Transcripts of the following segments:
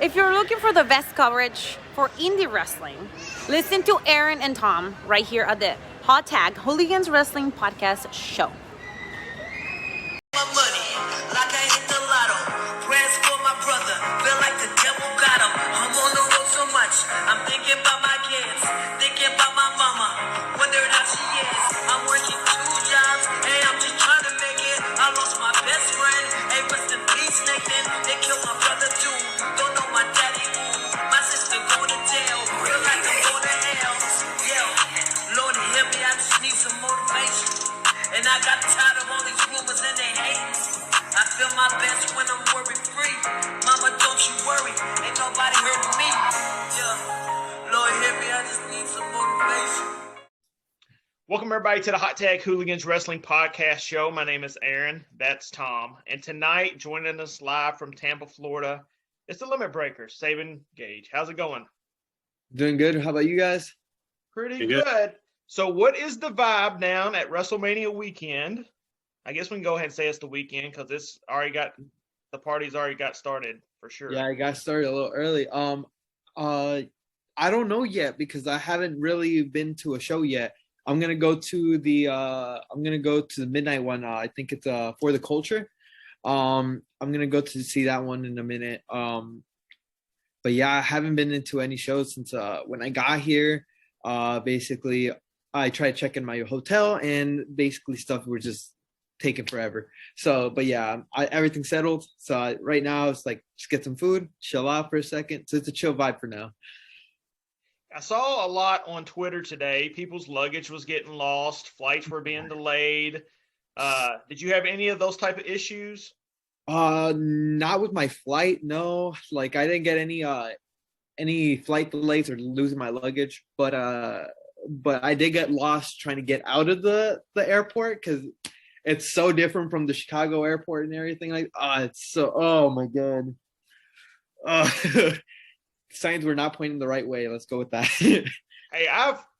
If you're looking for the best coverage for indie wrestling, listen to Aaron and Tom right here at the Hot Tag Hooligans Wrestling Podcast Show. My money, like I hit the lotto. Prayers for my brother, feel like the devil got him. I'm on the road so much, I'm thinking about my kids, thinking about my mama, wondering how she is. I'm working 2 jobs, hey, I'm just trying to make it. I lost my best friend, hey, rest in peace, Nathan. They killed my brother too, don't know my daddy, ooh. My sister going to jail, feel like I'm going to hell. Yeah, Lord, hear me, I just need some motivation. And I got tired of all these rumors and they hate. I feel my best when I'm worry-free. Mama, don't you worry, ain't nobody hurting me. Yeah, Lord, hear me, I just need some motivation. Welcome, everybody, to the Hot Tag Hooligans Wrestling Podcast Show. My name is Aaron. That's Tom. And tonight, joining us live from Tampa, Florida, it's the Limit Breakers, Sabin Gauge. How's it going? Doing good. How about you guys? Pretty good. So what is the vibe down at Wrestlemania weekend? I guess we can go ahead and say it's the weekend because the party's already got started for sure. Yeah, I got started a little early. I don't know yet because I haven't really been to a show yet. I'm gonna go to the midnight one. I think it's For the Culture. I'm gonna go to see that one in a minute. But yeah, I haven't been into any shows since when I got here. Basically, I tried checking my hotel and basically stuff were just taking forever. So, but yeah, everything's settled. So right now it's like just get some food, chill out for a second. So it's a chill vibe for now. I saw a lot on Twitter today. People's luggage was getting lost. Flights were being delayed. Did you have any of those type of issues? Not with my flight. No, like I didn't get any flight delays or losing my luggage, but I did get lost trying to get out of the airport because it's so different from the Chicago airport and everything. Like, it's so, oh my god. Signs were not pointing the right way. Let's go with that. Hey,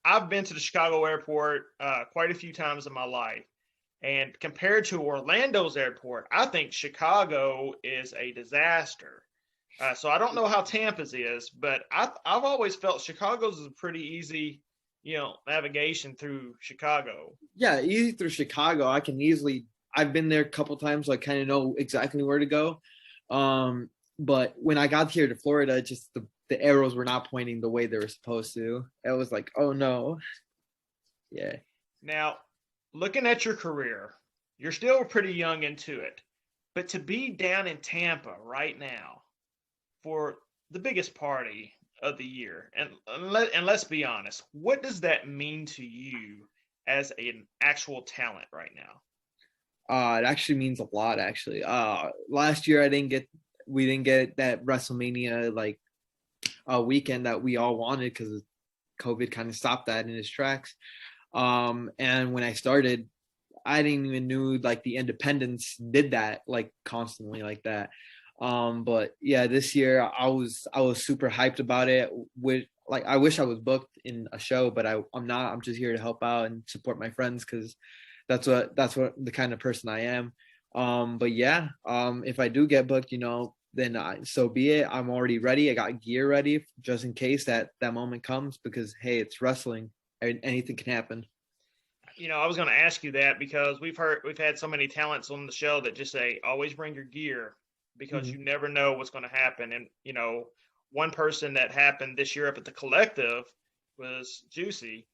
I've been to the Chicago airport quite a few times in my life, and compared to Orlando's airport, I think Chicago is a disaster. So I don't know how Tampa's is, but I've always felt Chicago's is a pretty easy, navigation through Chicago. Yeah, easy through Chicago. I've been there a couple times, so I kind of know exactly where to go. But when I got here to Florida, just the arrows were not pointing the way they were supposed to. It was like, oh no. Yeah. Now, looking at your career, you're still pretty young into it, but to be down in Tampa right now for the biggest party of the year, and let's be honest, what does that mean to you as an actual talent right now? It actually means a lot. Actually, last year we didn't get that WrestleMania weekend that we all wanted because COVID kind of stopped that in its tracks. And when I started, I didn't even knew like the independents did that like constantly like that. But yeah, this year I was super hyped about it. I wish I was booked in a show, but I'm not. I'm just here to help out and support my friends because that's what the kind of person I am. But yeah, if I do get booked, then so be it. I'm already ready. I got gear ready just in case that moment comes because hey, it's wrestling. Anything can happen. I was going to ask you that because we've had so many talents on the show that just say always bring your gear because you never know what's going to happen. And one person that happened this year up at the Collective was Juicy,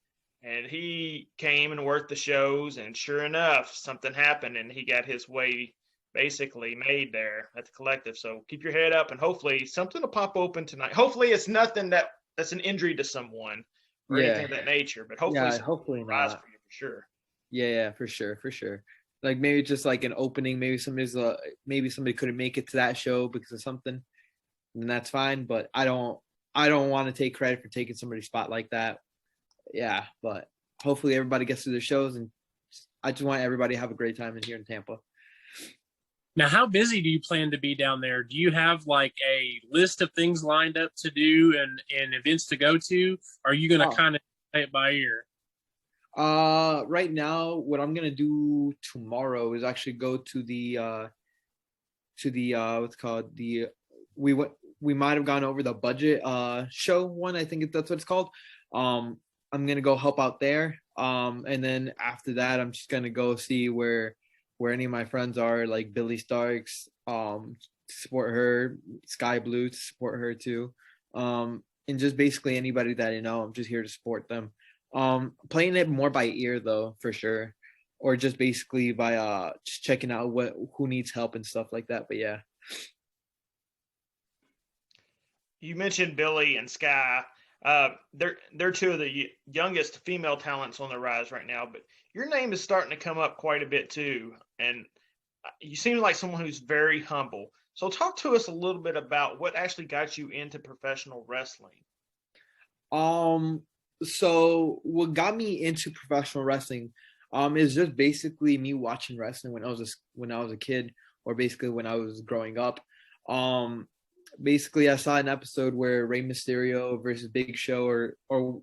and he came and worked the shows, and sure enough, something happened, and he got his way basically made there at the Collective. So keep your head up, and hopefully something will pop open tonight. Hopefully it's nothing that's an injury to someone or anything of that nature, but hopefully not for you for sure. Yeah, for sure. Like maybe just like an opening, maybe somebody couldn't make it to that show because of something, and that's fine. But I don't want to take credit for taking somebody's spot like that. Yeah, but hopefully everybody gets to their shows, and I just want everybody to have a great time in here in Tampa. Now, how busy do you plan to be down there? Do you have like a list of things lined up to do and events to go to? Or are you going to kind of play it by ear? Right now, what I'm gonna do tomorrow is actually go to the what's called the we we might have gone over the budget show one. I think that's what it's called. I'm gonna go help out there. And then after that, I'm just gonna go see where any of my friends are, like Billy Starks, to support her, Sky Blue to support her too. And just basically anybody that I know, I'm just here to support them. Playing it more by ear though, for sure. Or just basically by just checking out who needs help and stuff like that. But yeah. You mentioned Billy and Sky. They're two of the youngest female talents on the rise right now, but your name is starting to come up quite a bit too. And you seem like someone who's very humble. So talk to us a little bit about what actually got you into professional wrestling. So what got me into professional wrestling is just basically me watching wrestling when I was a kid, or basically when I was growing up. Basically I saw an episode where Rey Mysterio versus Big Show, or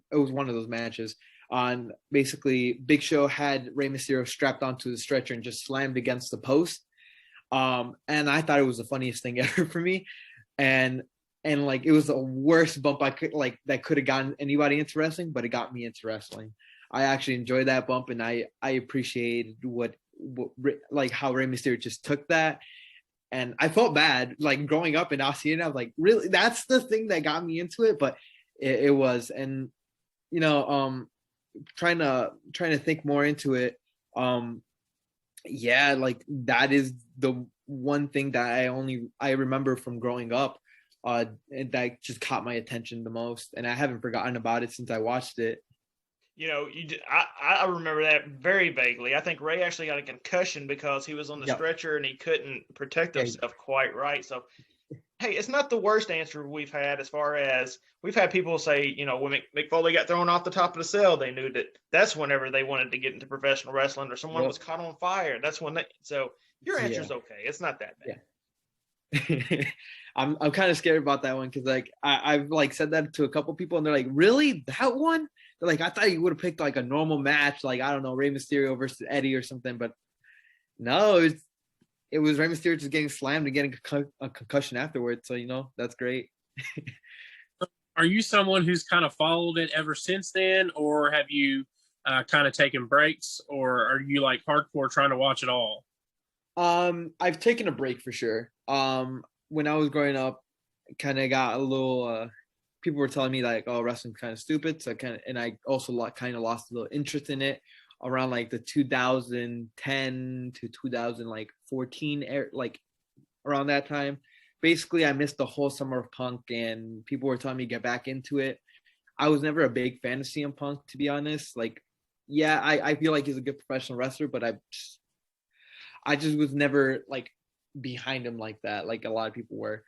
it was one of those matches. On basically Big Show had Rey Mysterio strapped onto the stretcher and just slammed against the post. And I thought it was the funniest thing ever for me. And like it was the worst bump I could that could have gotten anybody into wrestling, but it got me into wrestling. I actually enjoyed that bump, and I appreciated what like how Rey Mysterio just took that. And I felt bad like growing up and I seeing it. I was like, really, that's the thing that got me into it. But it was, and trying to think more into it. Yeah, like that is the one thing that I remember from growing up, and that just caught my attention the most, and I haven't forgotten about it since I watched it. I remember that very vaguely. I think Ray actually got a concussion because he was on the stretcher and he couldn't protect himself quite right. So, hey, it's not the worst answer we've had, as far as we've had people say, when Mick Foley got thrown off the top of the cell, they knew that's whenever they wanted to get into professional wrestling, or someone was caught on fire. That's when so your answer's okay. It's not that bad. Yeah. I'm kind of scared about that one because like I've like said that to a couple people and they're like, really, that one? They're like, I thought you would have picked like a normal match, like I don't know, Rey Mysterio versus Eddie or something, but no, it was Rey Mysterio just getting slammed and getting a concussion afterwards. So that's great. Are you someone who's kind of followed it ever since then, or have you kind of taken breaks, or are you like hardcore trying to watch it all? I've taken a break for sure. When I was growing up, kind of got a little. People were telling me like, "Oh, wrestling's kind of stupid," so and I also kind of lost a little interest in it around like the 2010 to 2014, like around that time. Basically, I missed the whole summer of Punk, and people were telling me to get back into it. I was never a big fan of CM Punk, to be honest. Like, yeah, I feel like he's a good professional wrestler, but I just was never like behind him like that, like a lot of people were.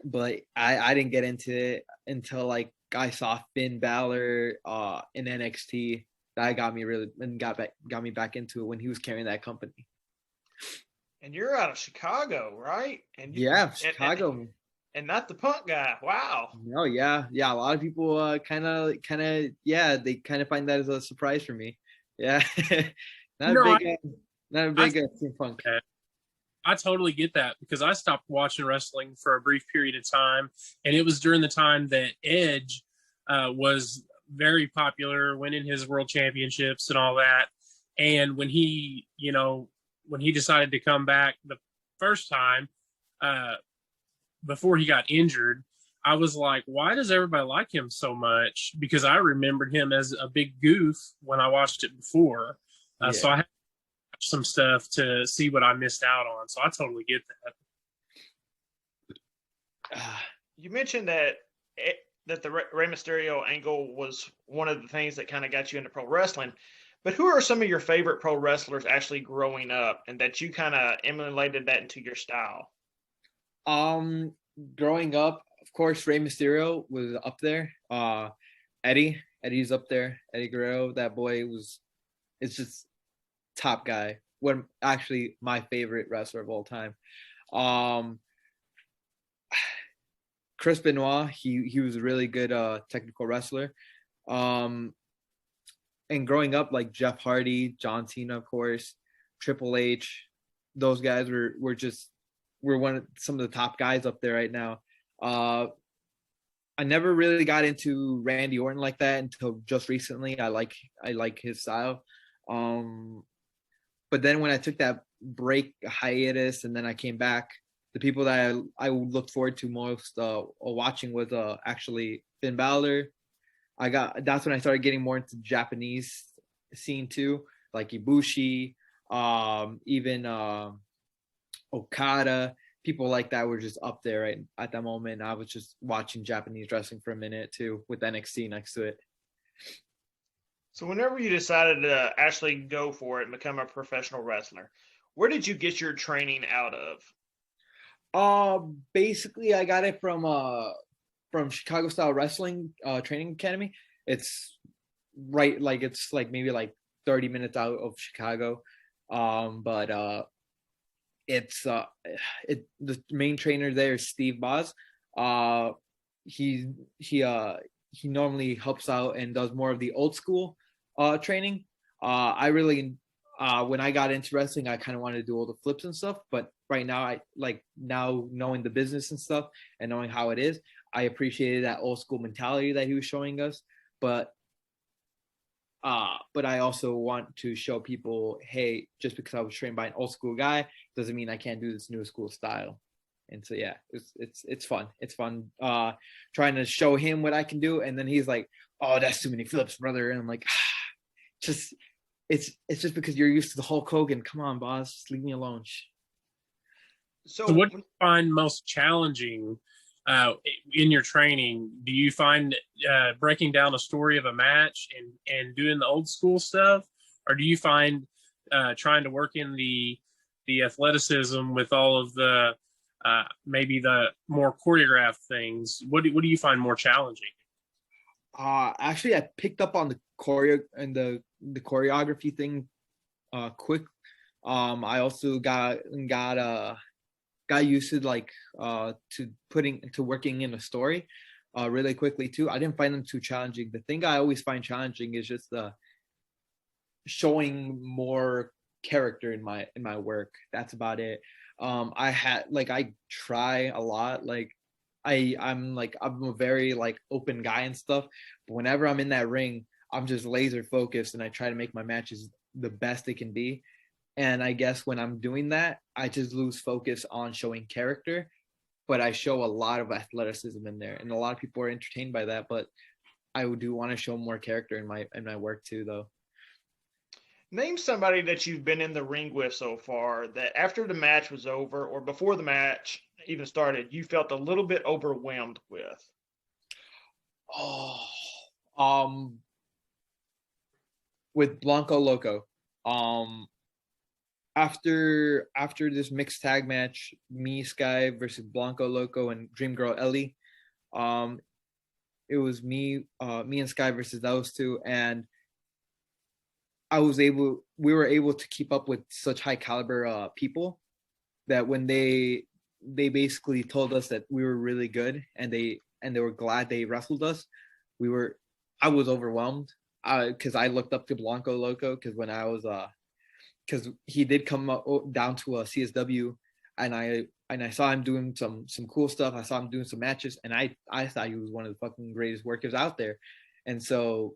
But I didn't get into it until like I saw Finn Balor in NXT. That got me got me back into it when he was carrying that company. And you're out of Chicago, right? And Chicago. And not the Punk guy. Wow. No, yeah. A lot of people kind of, they kind of find that as a surprise for me. Yeah, not a big Punk. I totally get that because I stopped watching wrestling for a brief period of time, and it was during the time that Edge was very popular, winning his world championships and all that. And when he decided to come back the first time, before he got injured, I was like, why does everybody like him so much? Because I remembered him as a big goof when I watched it before. So I had to watch some stuff to see what I missed out on. So I totally get that. You mentioned that the Rey Mysterio angle was one of the things that kind of got you into pro wrestling. But who are some of your favorite pro wrestlers actually growing up, and that you kind of emulated that into your style? Growing up, of course, Rey Mysterio was up there. Eddie's up there. Eddie Guerrero, that boy it's just top guy. Actually my favorite wrestler of all time. Chris Benoit, he was a really good technical wrestler. And growing up, like Jeff Hardy, John Cena, of course, Triple H, those guys were just we're some of the top guys up there right now. I never really got into Randy Orton like that until just recently. I like his style. But then when I took that break hiatus and then I came back, the people that I looked forward to most watching was actually Finn Balor. That's when I started getting more into the Japanese scene too, like Ibushi, even Okada. People like that were just up there right at that moment. I was just watching Japanese wrestling for a minute too, with NXT next to it. So whenever you decided to actually go for it and become a professional wrestler, where did you get your training out of? Basically I got it from Chicago Style Wrestling Training Academy. It's right, like it's like maybe like 30 minutes out of Chicago. But it's the main trainer there is Steve Boz. He normally helps out and does more of the old school training. I really when I got into wrestling, I kind of wanted to do all the flips and stuff, but right now I like, now knowing the business and stuff and knowing how it is, I appreciated that old school mentality that he was showing us. But I also want to show people, hey, just because I was trained by an old school guy doesn't mean I can't do this new school style. And so yeah, it's fun. It's fun trying to show him what I can do, and then he's like, "Oh, that's too many flips, brother." And I'm like, just it's just because you're used to the Hulk Hogan. Come on, boss, just leave me alone. So what do you find most challenging in your training? Do you find breaking down a story of a match and doing the old school stuff, or do you find trying to work in the athleticism with all of the maybe the more choreographed things? What do you find more challenging? Actually, I picked up on the choreo and the choreography thing quick. I also got used to like to working in a story really quickly too. I didn't find them too challenging. The thing I always find challenging is just showing more character in my work. That's about it. I try a lot. Like I'm a very like open guy and stuff, but whenever I'm in that ring, I'm just laser focused and I try to make my matches the best they can be. And I guess when I'm doing that, I just lose focus on showing character, but I show a lot of athleticism in there, and a lot of people are entertained by that. But I do want to show more character in my work too, though. Name somebody that you've been in the ring with so far that after the match was over or before the match even started, you felt a little bit overwhelmed with. With Blanco Loco. After this mixed tag match, me, Sky versus Blanco Loco and Dream Girl Ellie, it was me and Sky versus those two, and we were able to keep up with such high caliber people that when they basically told us that we were really good and they were glad they wrestled us, I was overwhelmed because I looked up to Blanco Loco because when I was because he did come down to a CSW, and I saw him doing some cool stuff. I saw him doing some matches, and I thought he was one of the fucking greatest workers out there. And so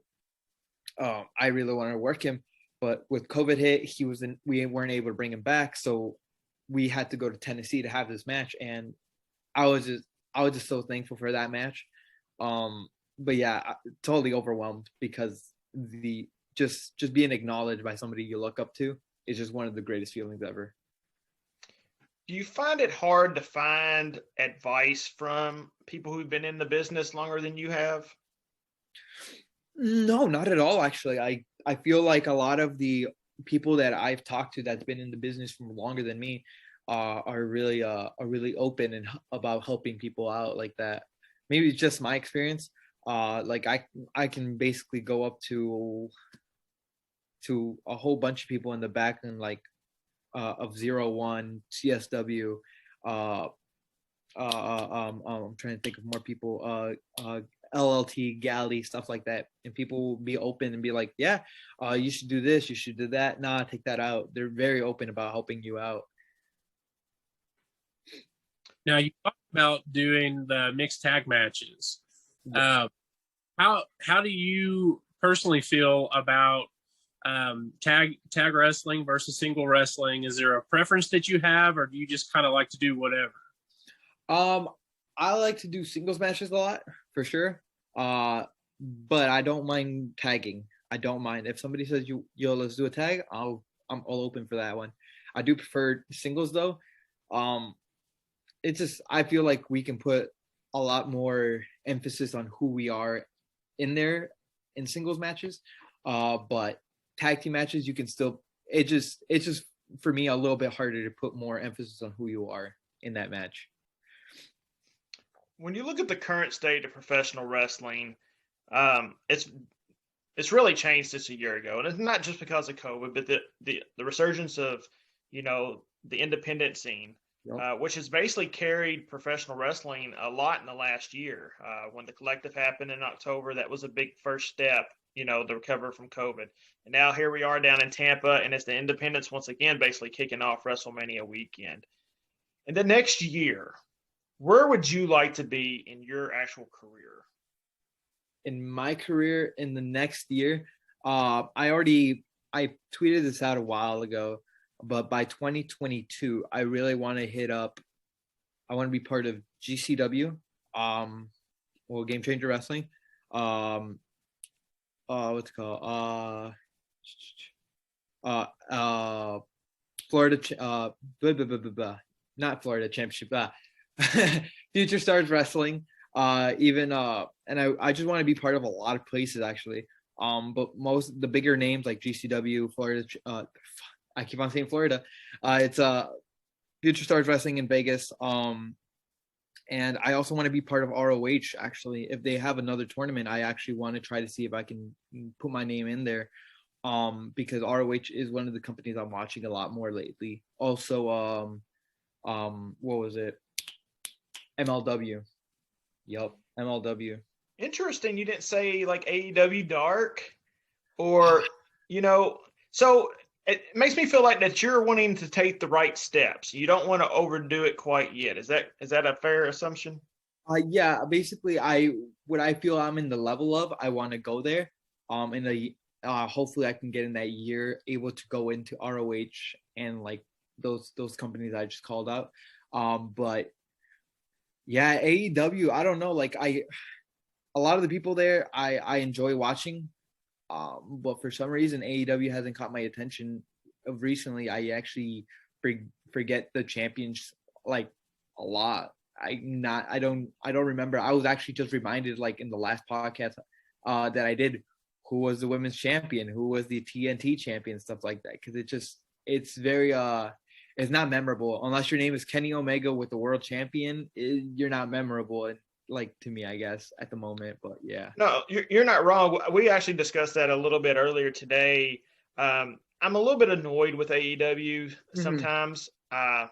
I really wanted to work him, but with COVID hit, we weren't able to bring him back, so we had to go to Tennessee to have this match, and I was just so thankful for that match. But yeah, totally overwhelmed because just being acknowledged by somebody you look up to is just one of the greatest feelings ever. Do you find it hard to find advice from people who've been in the business longer than you have? No, not at all. Actually, I feel like a lot of the people that I've talked to that's been in the business for longer than me are really open and about helping people out like that. Maybe it's just my experience. Like I can basically go up to a whole bunch of people in the back and like of 01 CSW. I'm trying to think of more people. LLT, Galley, stuff like that, and people will be open and be like, "Yeah, you should do this, you should do that." Nah, take that out. They're very open about helping you out. Now you talked about doing the mixed tag matches. Yes. How do you personally feel about tag wrestling versus single wrestling? Is there a preference that you have, or do you just kind of like to do whatever? I like to do singles matches a lot for sure. But I don't mind tagging. I don't mind if somebody says yo, let's do a tag. I'm all open for that one. I do prefer singles though. It's just I feel like we can put a lot more emphasis on who we are in there in singles matches. But tag team matches, you can still. It's just for me a little bit harder to put more emphasis on who you are in that match. When you look at the current state of professional wrestling, it's really changed since a year ago, and it's not just because of COVID, but the resurgence of the independent scene, which has basically carried professional wrestling a lot in the last year. When the collective happened in October, that was a big first step, to recover from COVID. And now here we are down in Tampa, and it's the independents once again basically kicking off WrestleMania weekend. And the next year, where would you like to be in your actual career? In my career in the next year, I tweeted this out a while ago, but by 2022, I really want to hit up. I want to be part of GCW, Game Changer Wrestling. What's it called? Florida, not Florida Championship. Future Stars Wrestling. And I just want to be part of a lot of places actually. But most the bigger names like GCW, Florida. I keep on saying Florida. It's Future Stars Wrestling in Vegas. And I also want to be part of ROH. Actually, if they have another tournament, I actually want to try to see if I can put my name in there. Because ROH is one of the companies I'm watching a lot more lately. Also, what was it? MLW. Yep, MLW. Interesting. You didn't say like AEW Dark, or So it makes me feel like that you're wanting to take the right steps. You don't want to overdo it quite yet. Is that a fair assumption? Yeah. Basically, I feel I'm in the level of. I want to go there. Hopefully I can get in that year able to go into ROH and like those companies I just called out. But yeah, AEW, I don't know. Like a lot of the people there, I enjoy watching. But for some reason, AEW hasn't caught my attention of recently. I actually forget the champions like a lot. I don't remember. I was actually just reminded like in the last podcast that I did who was the women's champion, who was the TNT champion, stuff like that. Because it's very it's not memorable unless your name is Kenny Omega with the world champion. You're not memorable, like to me, I guess, at the moment. But yeah, no, you're not wrong. We actually discussed that a little bit earlier today. I'm a little bit annoyed with AEW sometimes. I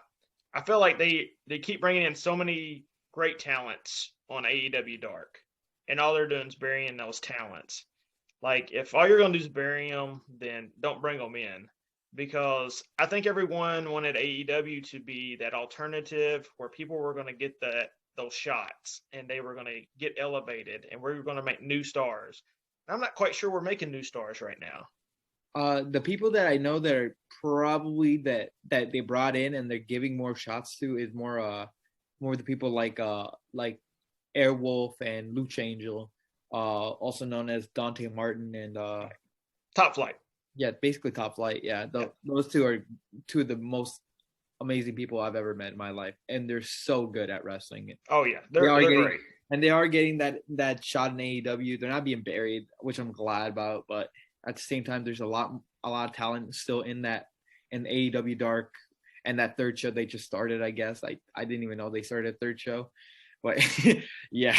feel like they keep bringing in so many great talents on AEW Dark, and all they're doing is burying those talents. Like, if all you're going to do is bury them, then don't bring them in. Because I think everyone wanted AEW to be that alternative where people were going to get those shots and they were going to get elevated and we were going to make new stars. I'm not quite sure we're making new stars right now. The people that I know that are probably that they brought in and they're giving more shots to is more the people like Airwolf and Lucha Angel, also known as Dante Martin and Top Flight. Yeah, basically Top Flight. Yeah, those two are two of the most amazing people I've ever met in my life, and they're so good at wrestling. Oh yeah, they're great, and they are getting that shot in AEW. They're not being buried, which I'm glad about. But at the same time, there's a lot of talent still in AEW Dark, and that third show they just started. I guess I didn't even know they started a third show, but yeah,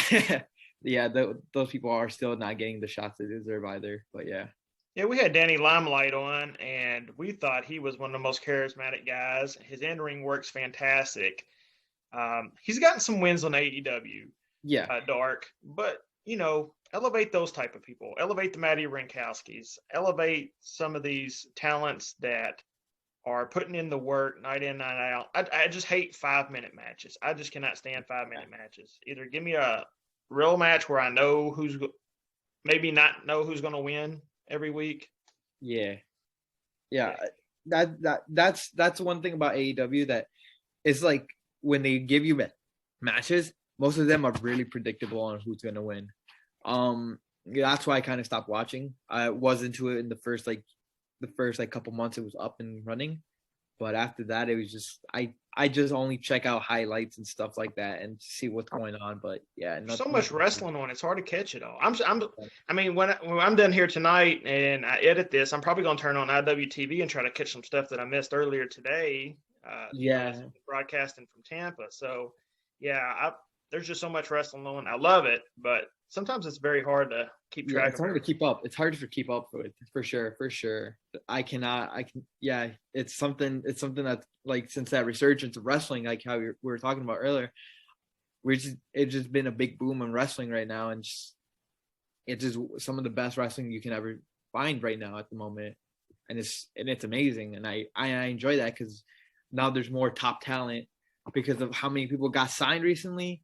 those people are still not getting the shots they deserve either. But yeah. Yeah, we had Danny Limelight on, and we thought he was one of the most charismatic guys. His in-ring work's fantastic. He's gotten some wins on AEW, Dark, but elevate those type of people. Elevate the Matty Rinkowskis. Elevate some of these talents that are putting in the work night in, night out. I just hate 5-minute matches. I just cannot stand 5-minute matches. Either give me a real match where I know maybe not know who's going to win every week. Yeah. That's one thing about AEW that it's like when they give you matches, most of them are really predictable on who's going to win. That's why I kind of stopped watching. I was into it in the first couple months it was up and running, but after that it was just I just only check out highlights and stuff like that and see what's going on. But yeah, so much wrestling on, it's hard to catch it all. I mean, when I'm done here tonight and I edit this, I'm probably gonna turn on IWTV and try to catch some stuff that I missed earlier today. Broadcasting from Tampa. So yeah, there's just so much wrestling on. I love it, but sometimes it's very hard to keep track. It's hard to keep up. It's hard to keep up with, for sure. It's something that, like, since that resurgence of wrestling, like how we were talking about earlier, it's just been a big boom in wrestling right now, and it's just some of the best wrestling you can ever find right now at the moment, and it's amazing, and I enjoy that because now there's more top talent because of how many people got signed recently.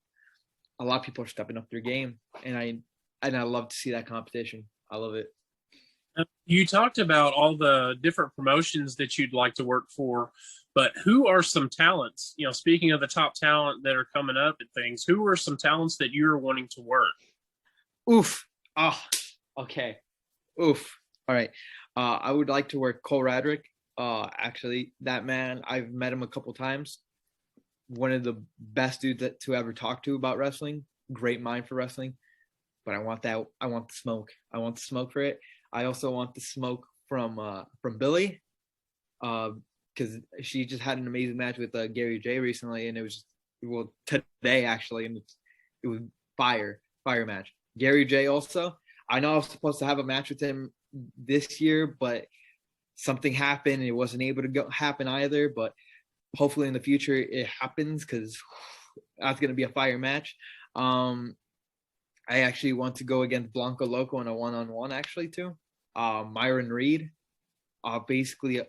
A lot of people are stepping up their game, and I love to see that competition. I love it. You talked about all the different promotions that you'd like to work for, but who are some talents? You know, speaking of the top talent that are coming up and things, who are some talents that you're wanting to work? Oof. Oh, okay. Oof. All right. I would like to work Cole Radrick. Actually, that man, I've met him a couple times. One of the best dudes to ever talk to about wrestling. Great mind for wrestling. But I want the smoke. I want the smoke for it. I also want the smoke from Billy, because she just had an amazing match with Gary J recently, and it was today actually, and it was fire match. Gary J also. I know I was supposed to have a match with him this year, but something happened and it wasn't able to happen either. But hopefully in the future it happens, because that's going to be a fire match. I actually want to go against Blanco Loco in a one-on-one actually too. Myron Reed. Basically,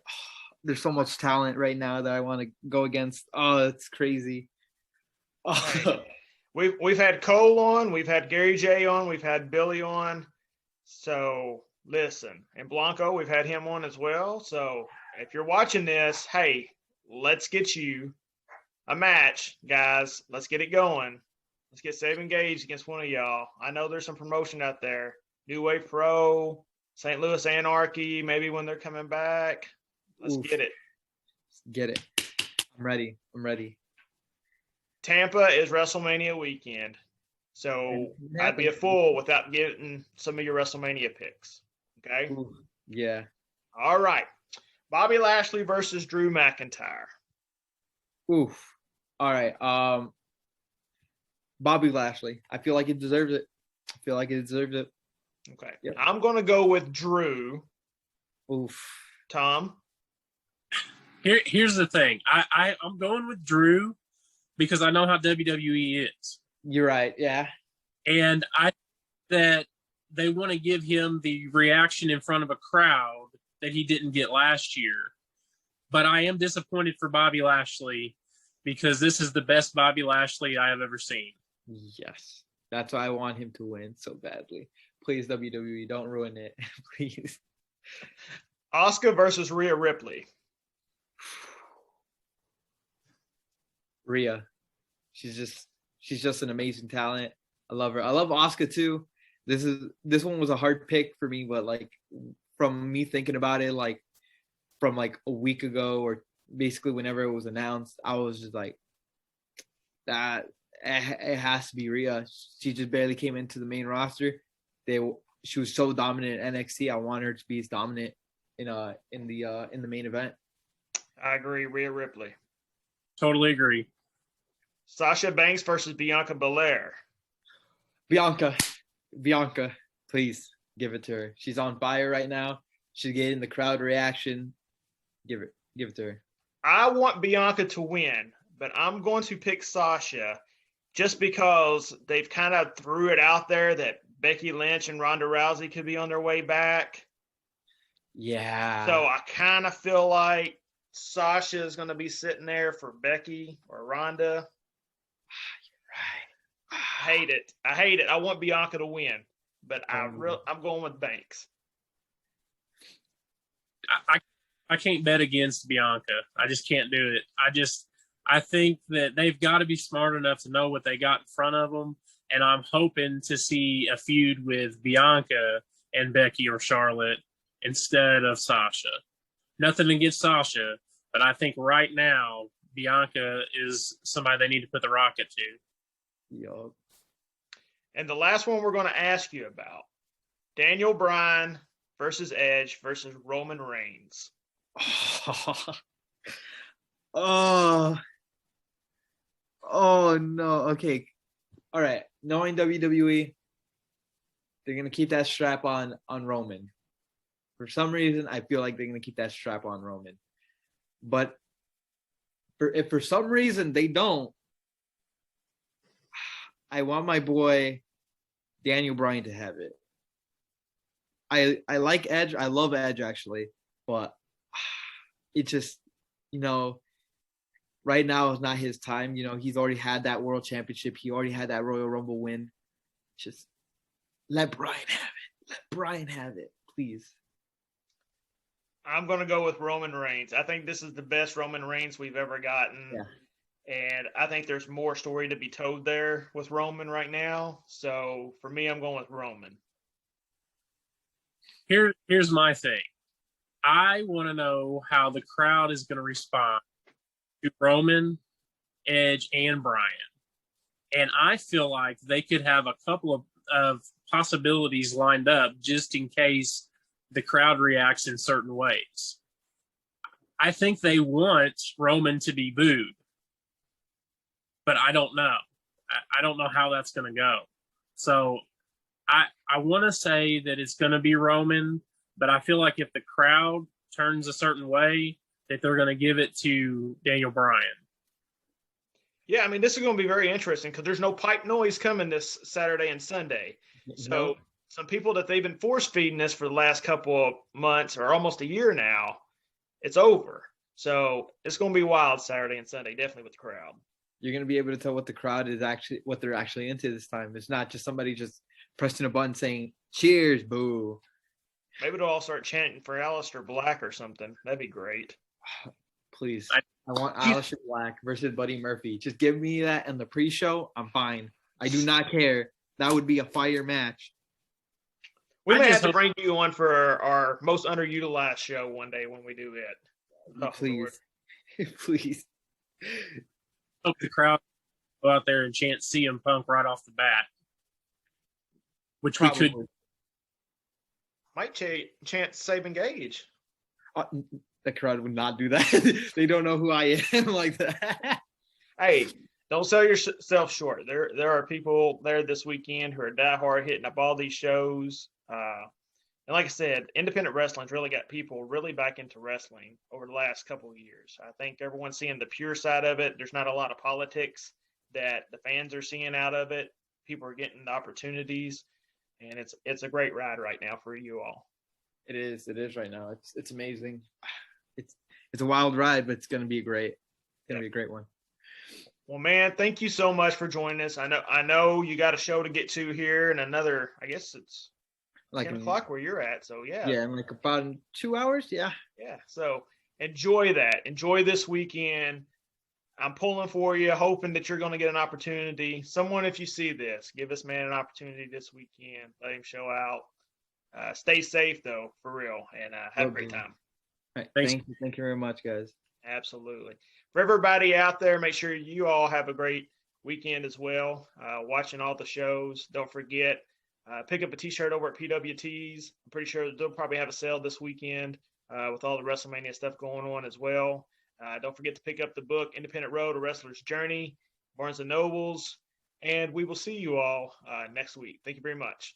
there's so much talent right now that I want to go against. Oh, it's crazy. We've had Cole on, we've had Gary J on, we've had Billy on. So listen, and Blanco, we've had him on as well. So if you're watching this, hey, let's get you a match, guys. Let's get it going. Let's get Sabin Gauge against one of y'all. I know there's some promotion out there. New Wave Pro, St. Louis Anarchy, maybe when they're coming back. Let's get it. Get it. I'm ready. Tampa is WrestleMania weekend. So I'd be a fool without getting some of your WrestleMania picks. Okay? Ooh, yeah. All right. Bobby Lashley versus Drew McIntyre. Oof. All right. Bobby Lashley. I feel like he deserves it. Okay. Yep. I'm going to go with Drew. Oof. Tom? Here's the thing. I'm going with Drew because I know how WWE is. You're right. Yeah. And I think that they want to give him the reaction in front of a crowd that he didn't get last year. But I am disappointed for Bobby Lashley because this is the best Bobby Lashley I have ever seen. Yes. That's why I want him to win so badly. Please, WWE, don't ruin it. Please. Asuka versus Rhea Ripley. Rhea. She's just an amazing talent. I love her. I love Asuka too. This one was a hard pick for me, but like from me thinking about it, like from like a week ago or basically whenever it was announced, I was just like, that it has to be Rhea. She just barely came into the main roster. She was so dominant in NXT. I want her to be as dominant in the main event. I agree. Rhea Ripley. Totally agree. Sasha Banks versus Bianca Belair. Bianca, please give it to her. She's on fire right now. She's getting the crowd reaction. Give it to her. I want Bianca to win, but I'm going to pick Sasha just because they've kind of threw it out there that Becky Lynch and Ronda Rousey could be on their way back. Yeah. So I kind of feel like Sasha is going to be sitting there for Becky or Ronda. I hate it. I want Bianca to win, but I'm going with Banks. I can't bet against Bianca. I just can't do it. I think that they've got to be smart enough to know what they got in front of them, and I'm hoping to see a feud with Bianca and Becky or Charlotte instead of Sasha. Nothing against Sasha, but I think right now Bianca is somebody they need to put the rocket to. Yup. And the last one we're going to ask you about, Daniel Bryan versus Edge versus Roman Reigns. Oh no. Okay. All right. Knowing WWE, they're gonna keep that strap on Roman. For some reason, I feel like they're gonna keep that strap on Roman. But if for some reason they don't, I want my boy Daniel Bryan to have it. I like Edge. I love Edge actually, but it just, right now is not his time. He's already had that world championship. He already had that Royal Rumble win. Just let Bryan have it. Let Bryan have it, please. I'm going to go with Roman Reigns. I think this is the best Roman Reigns we've ever gotten. Yeah. And I think there's more story to be told there with Roman right now. So for me, I'm going with Roman. Here's my thing. I want to know how the crowd is going to respond to Roman, Edge, and Bryan. And I feel like they could have a couple of possibilities lined up just in case the crowd reacts in certain ways. I think they want Roman to be booed, but I don't know. I don't know how that's going to go. So I want to say that it's going to be Roman, but I feel like if the crowd turns a certain way, that they're going to give it to Daniel Bryan. Yeah, I mean, this is going to be very interesting because there's no pipe noise coming this Saturday and Sunday. So some people that they've been force feeding this for the last couple of months or almost a year now, it's over. So it's going to be wild Saturday and Sunday, definitely with the crowd. You're going to be able to tell what the crowd is actually, what they're actually into this time. It's not just somebody just pressing a button saying, cheers, boo. Maybe they'll all start chanting for Aleister Black or something. That'd be great. Please. I want Aleister Black versus Buddy Murphy. Just give me that in the pre-show. I'm fine. I do not care. That would be a fire match. We may have to bring you on for our most underutilized show one day when we do it. Oh, please. Please. Hope the crowd go out there and chant CM Punk right off the bat. Which Probably. we could. Might chant Sabin Gauge. The crowd would not do that. They don't know who I am like that. Hey, don't sell yourself short. There are people there this weekend who are diehard hitting up all these shows. And like I said, independent wrestling's really got people really back into wrestling over the last couple of years. I think everyone's seeing the pure side of it. There's not a lot of politics that the fans are seeing out of it. People are getting the opportunities, and it's a great ride right now for you all. It is right now. It's amazing. It's a wild ride, but it's gonna be great. It's gonna be a great one. Well, man, thank you so much for joining us. I know you got a show to get to here in another, I guess it's like 10 o'clock where you're at. So yeah. Yeah, in like about 2 hours. Yeah. Yeah. So enjoy that. Enjoy this weekend. I'm pulling for you, hoping that you're going to get an opportunity. Someone, if you see this, give this man an opportunity this weekend. Let him show out. Stay safe though, for real, and have a great time. All right. Thank you very much, guys. Absolutely. For everybody out there, make sure you all have a great weekend as well. Watching all the shows. Don't forget, pick up a t-shirt over at PWTs. I'm pretty sure they'll probably have a sale this weekend with all the WrestleMania stuff going on as well. Don't forget to pick up the book, Independent Road, A Wrestler's Journey, Barnes & Nobles. And we will see you all next week. Thank you very much.